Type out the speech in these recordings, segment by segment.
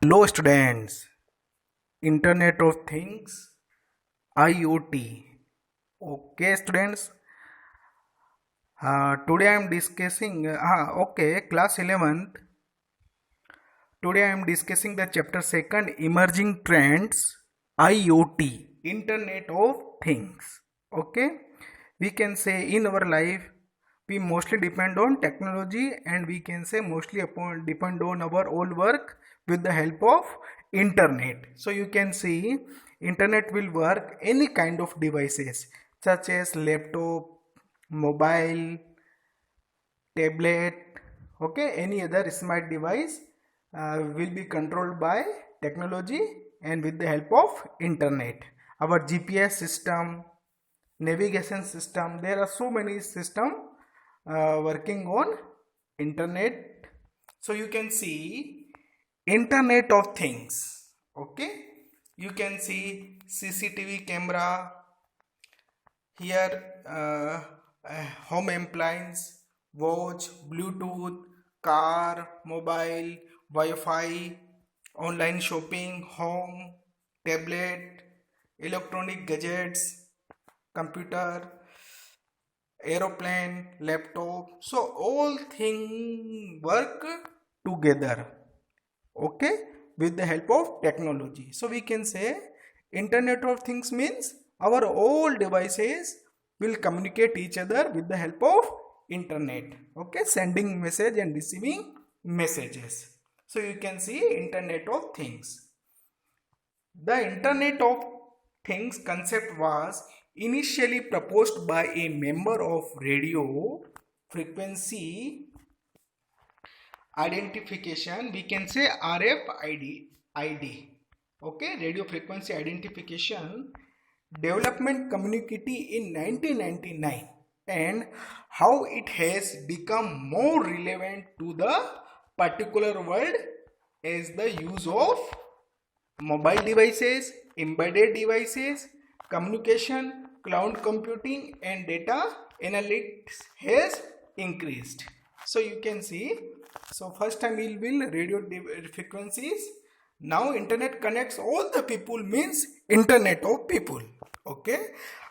Hello students, Internet of Things, IoT. Okay students, today I am discussing, class 11th. Today I am discussing the chapter 2nd, Emerging Trends, IoT, Internet of Things. Okay, we can say in our life, we mostly depend on technology and we can say mostly depend on our old work with the help of internet. So you can see internet will work any kind of devices such as laptop, mobile, tablet, okay, any other smart device will be controlled by technology and with the help of internet. Our GPS system, navigation system, there are so many system working on internet. So you can see internet of things, okay, you can see CCTV camera here, home appliance, watch, Bluetooth, car, mobile, Wi-Fi, online shopping, home, tablet, electronic gadgets, computer, aeroplane, laptop. So all things work together, okay, with the help of technology. So we can say Internet of Things means our all devices will communicate each other with the help of internet, okay, sending message and receiving messages. So you can see Internet of Things. The Internet of Things concept was initially proposed by a member of radio frequency identification, we can say RFID, okay, radio frequency identification development community in 1999, and how it has become more relevant to the particular world as the use of mobile devices, embedded devices, communication, cloud computing and data analytics has increased. So you can see, so first time we will radio frequencies, now internet connects all the people means internet of people, okay.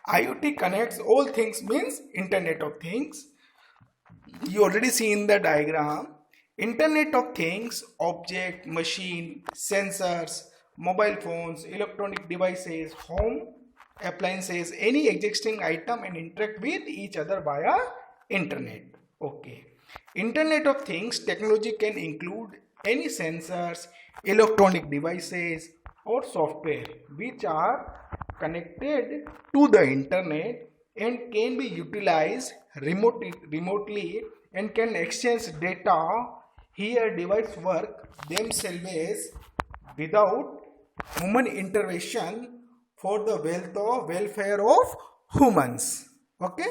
IoT connects all things means internet of things. You already see in the diagram, internet of things, object, machine, sensors, mobile phones, electronic devices, home appliances, any existing item and interact with each other via internet, okay. Internet of things technology can include any sensors, electronic devices or software which are connected to the internet and can be utilized remotely and can exchange data. Here devices work themselves without human intervention for the welfare of humans, okay.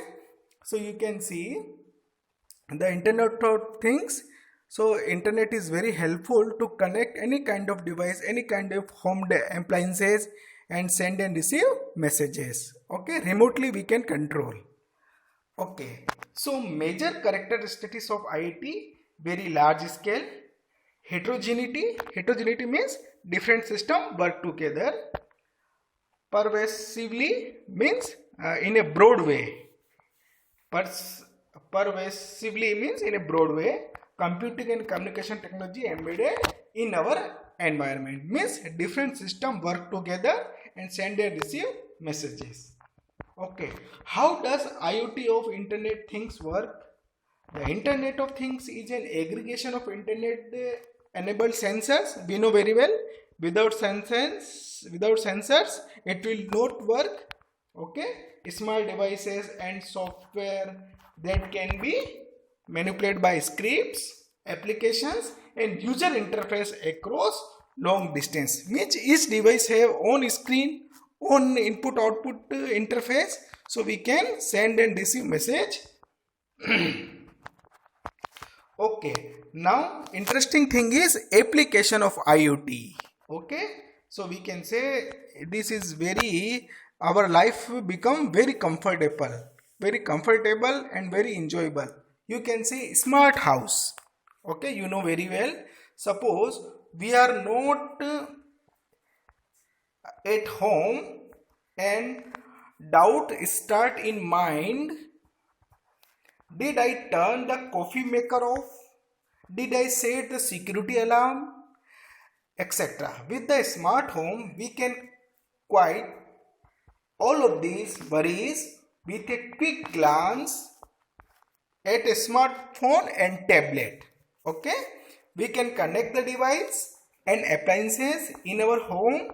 So you can see the Internet of Things. So internet is very helpful to connect any kind of device, any kind of home appliances and send and receive messages, okay, remotely we can control, okay. So major characteristics of IoT: very large scale, heterogeneity means different system work together, pervasively means in a broad way, pervasively means in a broad way, computing and communication technology embedded in our environment means different system work together and send and receive messages, okay. How does IoT of internet things work? The internet of things is an aggregation of internet enabled sensors, we know very well. Without sensors it will not work, okay. Small devices and software that can be manipulated by scripts, applications and user interface across long distance, which each device have own screen, own input output interface, so we can send and receive message. Okay, now interesting thing is application of IoT, okay. So we can say this is very, our life become very comfortable and very enjoyable. You can say smart house, okay, you know very well. Suppose we are not at home and doubt start in mind. Did I turn the coffee maker off? Did I set the security alarm? Etc. With the smart home, we can quiet all of these worries with a quick glance at a smartphone and tablet. Okay, we can connect the device and appliances in our home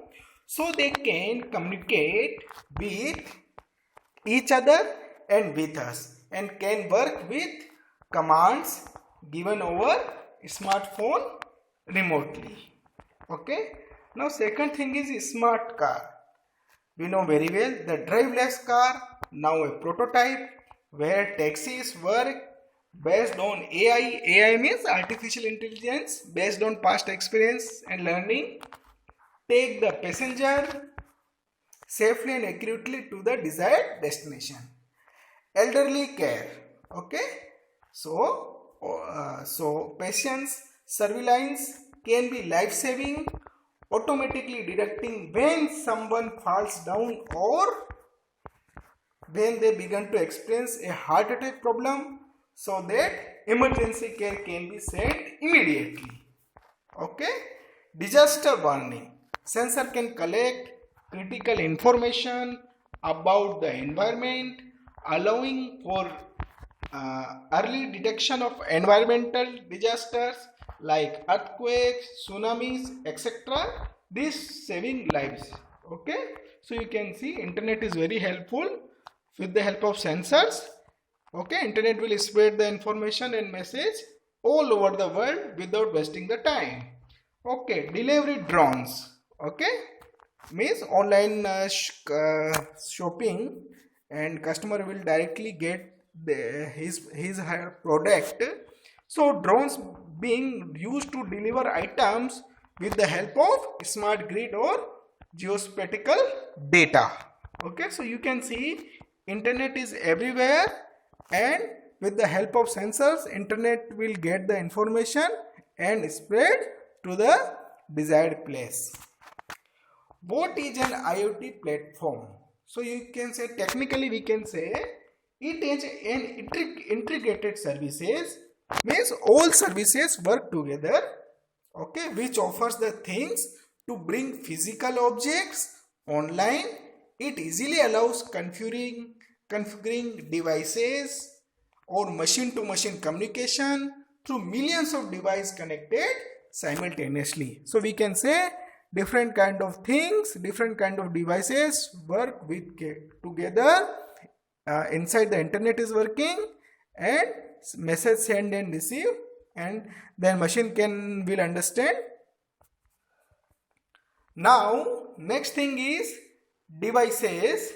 so they can communicate with each other and with us, and can work with commands given over smartphone remotely. Okay, now second thing is smart car. We know very well the driverless car, now a prototype where taxis work based on AI. AI means artificial intelligence based on past experience and learning. Take the passenger safely and accurately to the desired destination. Elderly care. Okay, so patients surveillance can be life-saving, automatically detecting when someone falls down or when they begin to experience a heart attack problem, so that emergency care can be sent immediately. Okay, disaster warning. Sensor can collect critical information about the environment, allowing for early detection of environmental disasters like earthquakes, tsunamis, etc. This saving lives. Okay, so you can see internet is very helpful with the help of sensors. Okay, internet will spread the information and message all over the world without wasting the time. Okay, delivery drones. Okay, means online shopping, and customer will directly get his her product. So drones being used to deliver items with the help of smart grid or geospatial data. Okay, so you can see internet is everywhere, and with the help of sensors internet will get the information and spread to the desired place. What is an IoT platform? So you can say, technically we can say it is an integrated services, means all services work together, okay, which offers the things to bring physical objects online. It easily allows configuring devices or machine to machine communication through millions of devices connected simultaneously. So we can say different kind of things, different kind of devices work with together inside the internet is working, and message send and receive, and then machine will understand. Now next thing is devices.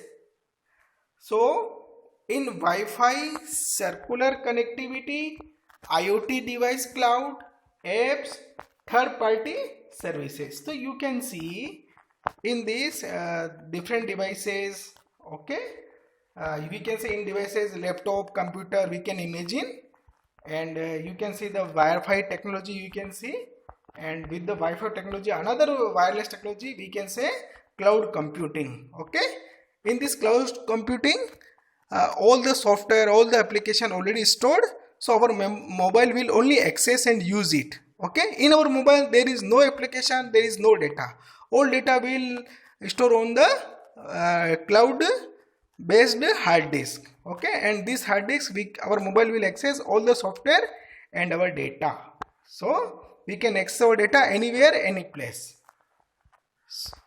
So in Wi-Fi, circular connectivity, IoT device cloud, apps, third party services. So you can see in these different devices. Okay, we can say in devices, laptop, computer, we can imagine, and you can see the Wi-Fi technology you can see, and with the Wi-Fi technology another wireless technology we can say cloud computing. Okay, in this cloud computing all the software, all the application already stored, so our mobile will only access and use it. Okay, in our mobile there is no application, there is no data, all data will store on the cloud based hard disk. Okay, and this hard disk our mobile will access all the software and our data, so we can access our data anywhere, any place.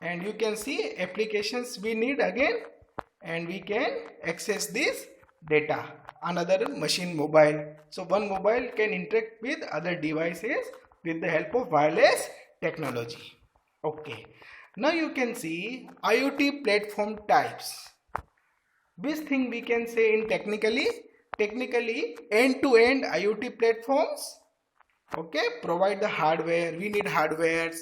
And you can see applications we need again, and we can access this data another machine mobile. So one mobile can interact with other devices with the help of wireless technology. Okay, now you can see IoT platform types. This thing we can say in technically end-to-end IoT platforms. Okay, provide the hardware, we need hardwares,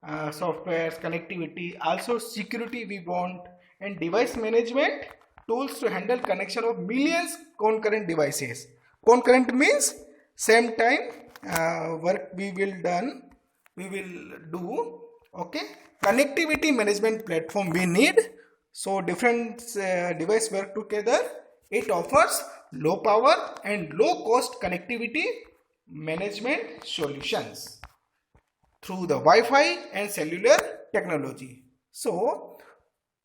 softwares, connectivity, also security we want, and device management tools to handle connection of millions concurrent devices. Concurrent means same time work we will done we will do. Okay, connectivity management platform we need. So different device work together. It offers low power and low cost connectivity management solutions through the Wi-Fi and cellular technology. So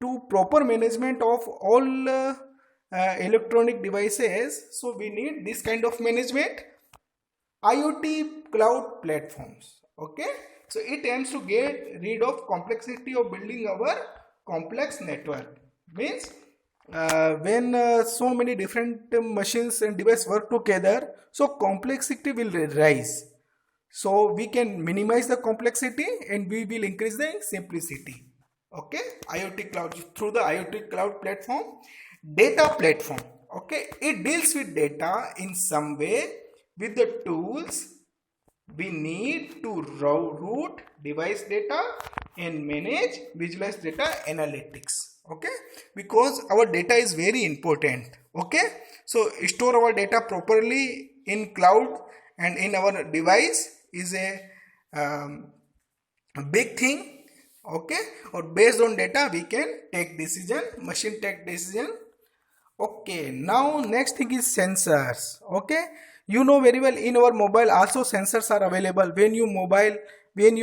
to proper management of all electronic devices, so we need this kind of management. IoT cloud platforms. Okay, so it aims to get rid of complexity of building our complex network. Means when so many different machines and devices work together, so complexity will rise. So we can minimize the complexity and we will increase the simplicity. Okay, IoT cloud, through the IoT cloud platform. Data platform. Okay, it deals with data in some way with the tools we need to route device data and manage visualize data analytics. Okay, because our data is very important. Okay, so store our data properly in cloud and in our device is a big thing. Okay, or based on data we can take decision, machine take decision. Okay, now next thing is sensors. Okay, you know very well in our mobile also sensors are available. When you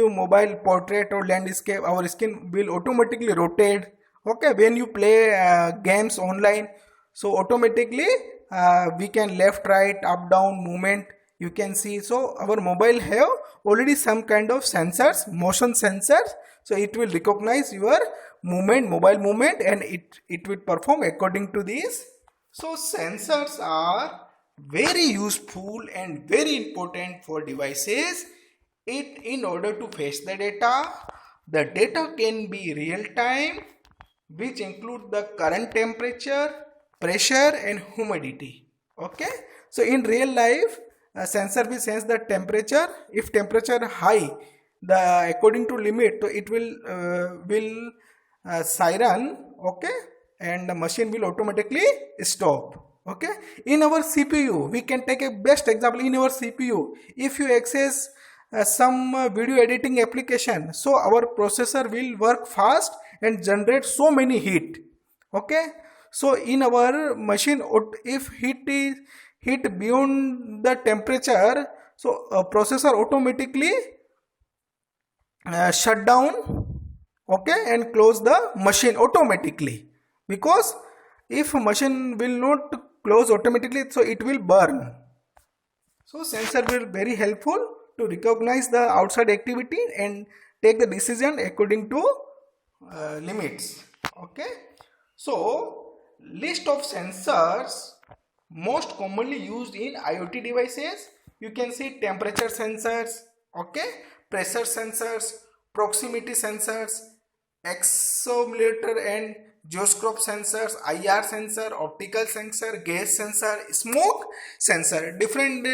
mobile portrait or landscape, our screen will automatically rotate. Okay, when you play games online, so automatically we can left, right, up, down movement you can see. So our mobile have already some kind of sensors, motion sensors. So it will recognize your movement, mobile movement, and it will perform according to this. So sensors are very useful and very important for devices. In order to fetch the data can be real time, which include the current temperature, pressure and humidity. Okay, so in real life a sensor will sense the temperature. If temperature high, the according to limit, so it will siren. Okay, and the machine will automatically stop. Okay, in our CPU we can take a best example. In our CPU, if you access some video editing application, so our processor will work fast and generate so many heat. Okay, so in our machine, if heat beyond the temperature, so processor automatically shut down. Okay, and close the machine automatically, because if machine will not close automatically, so it will burn. So sensor will very helpful to recognize the outside activity and take the decision according to limits. Okay, so list of sensors most commonly used in IoT devices. You can see temperature sensors, okay, pressure sensors, proximity sensors, accelerometer and gyroscope sensors, IR sensor, optical sensor, gas sensor, smoke sensor. Different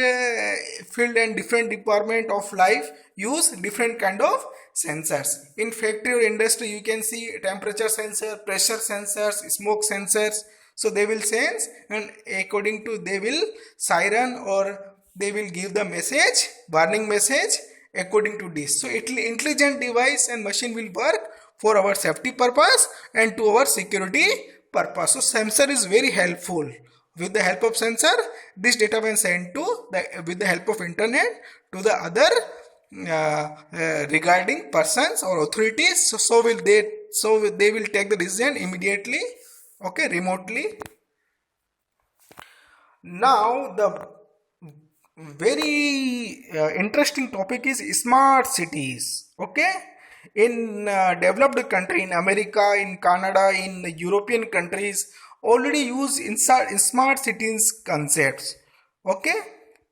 field and different department of life use different kind of sensors. In factory or industry, you can see temperature sensor, pressure sensors, smoke sensors. So they will sense, and according to they will siren or they will give the message, warning message according to this. So intelligent device and machine will work for our safety purpose and to our security purpose. So sensor is very helpful. With the help of sensor, this data when sent to with the help of internet to the other regarding persons or authorities. So they will take the decision immediately. Okay, remotely. Now the very interesting topic is smart cities. Okay, in developed country, in America, in Canada, in European countries already use inside smart cities concepts. Okay,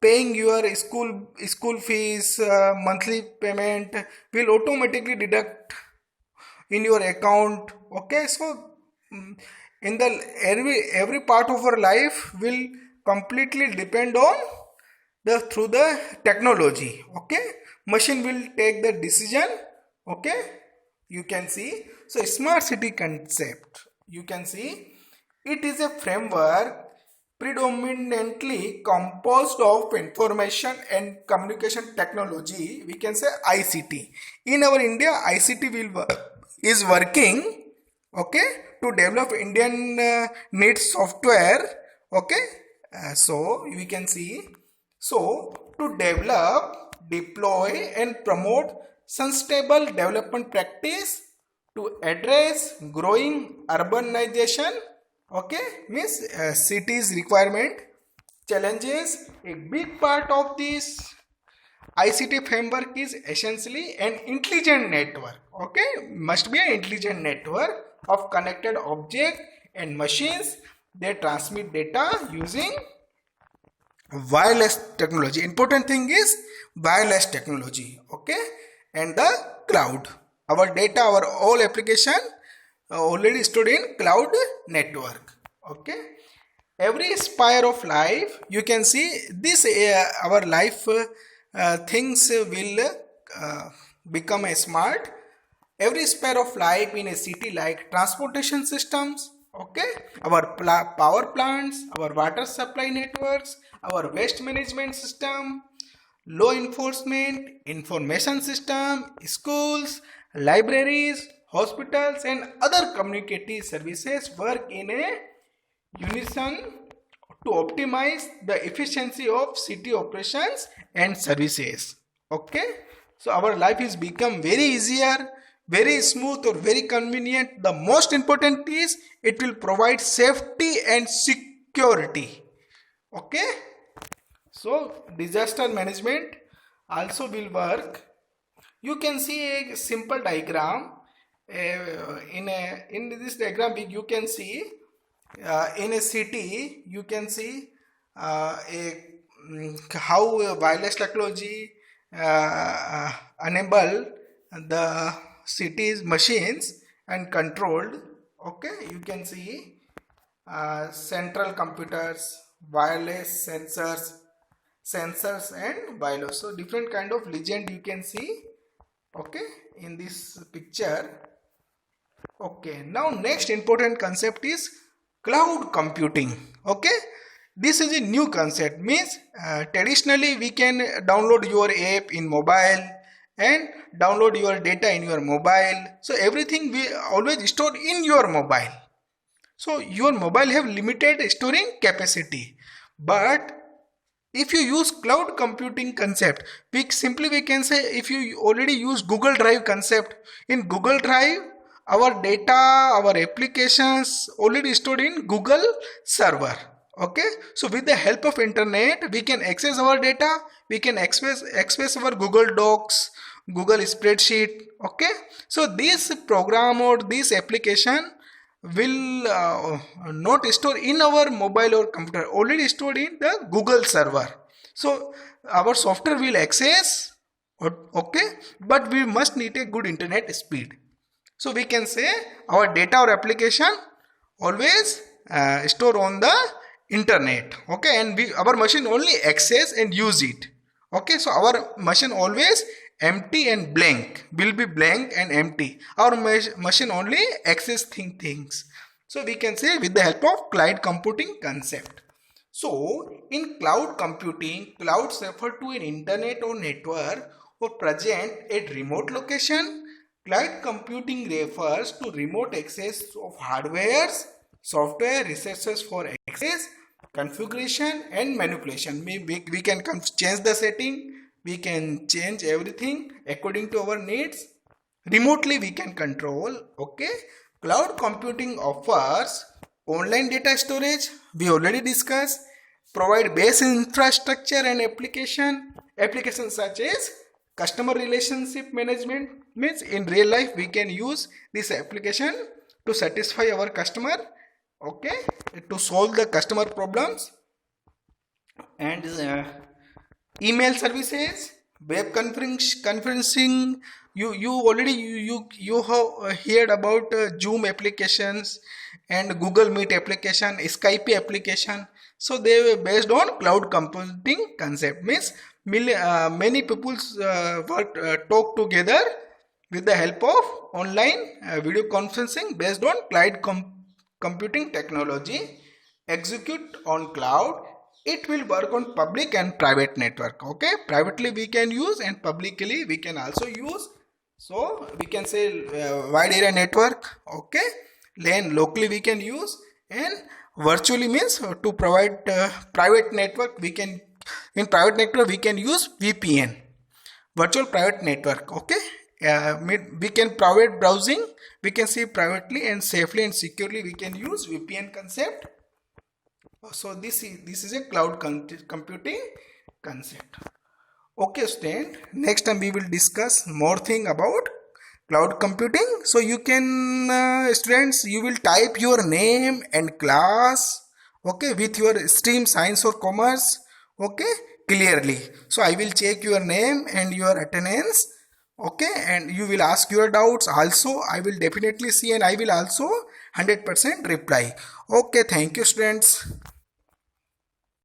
paying your school fees, monthly payment will automatically deduct in your account. Okay, so in the every part of our life will completely depend on the through the technology. Okay, machine will take the decision. Okay, you can see. So smart city concept, you can see, it is a framework predominantly composed of information and communication technology, we can say ICT. In our India, ICT is working, okay, to develop Indian needs software, okay. So we can see, so to develop, deploy and promote sustainable development practice to address growing urbanization, okay, means cities requirement challenges. A big part of this ICT framework is essentially an intelligent network, okay, must be an intelligent network of connected objects and machines. They transmit data using wireless technology. Important thing is wireless technology, okay, and the cloud. Our data, our all application already stored in cloud network, okay. Every sphere of life, you can see this our life things will become a smart. Every sphere of life in a city, like transportation systems, okay, our power plants, our water supply networks, our waste management system, law enforcement, information system, schools, libraries, hospitals and other communicative services work in a unison to optimize the efficiency of city operations and services, okay. So our life is become very easier, very smooth or very convenient. The most important is it will provide safety and security, okay. So disaster management also will work. You can see a simple diagram. In this diagram you can see in a city you can see how wireless technology enable the city's machines and controlled, okay. You can see central computers, wireless sensors and wireless. So different kind of legend you can see, okay, in this picture, okay. Now next important concept is cloud computing, okay. This is a new concept, means traditionally we can download your app in mobile and download your data in your mobile. So everything we always store in your mobile. So your mobile have limited storing capacity. But if you use cloud computing concept, we can say, if you already use Google Drive concept, in Google Drive our data, our applications already stored in Google server, okay. So with the help of internet we can access our data, we can access our Google Docs, Google spreadsheet, okay. So this program or this application will not store in our mobile or computer, already stored in the Google server. So our software will access, okay, but we must need a good internet speed. So we can say our data or application always store on the internet, okay, and our machine only access and use it, okay. So our machine always empty and blank, will be blank and empty. Our machine only access things. So we can say with the help of cloud computing concept. So in cloud computing, clouds refer to an internet or network or present at remote location. Cloud computing refers to remote access of hardwares, software, resources for access, configuration and manipulation. We can change the setting, we can change everything according to our needs. Remotely we can control, okay. Cloud computing offers online data storage, we already discussed, provide base infrastructure and applications such as customer relationship management, means in real life we can use this application to satisfy our customer, okay, to solve the customer problems, and email services, web conferencing. You already you have heard about Zoom applications and Google Meet application, Skype application. So they were based on cloud computing concept, means many people talk together with the help of online video conferencing based on cloud computing technology. execute on cloud, it will work on public and private network. Okay, privately we can use and publicly we can also use. So we can say wide area network. Okay, then locally we can use, and virtually means to provide private network. We can, in private network we can use VPN, virtual private network. Okay, we can private browsing, we can see privately and safely and securely we can use VPN concept. So this is a cloud computing concept. Okay student, next time we will discuss more thing about cloud computing. So you can students, you will type your name and class, okay, with your stream science or commerce, okay, clearly. So I will check your name and your attendance, okay, and you will ask your doubts also. I will definitely see and I will also 100% reply. Okay, thank you students.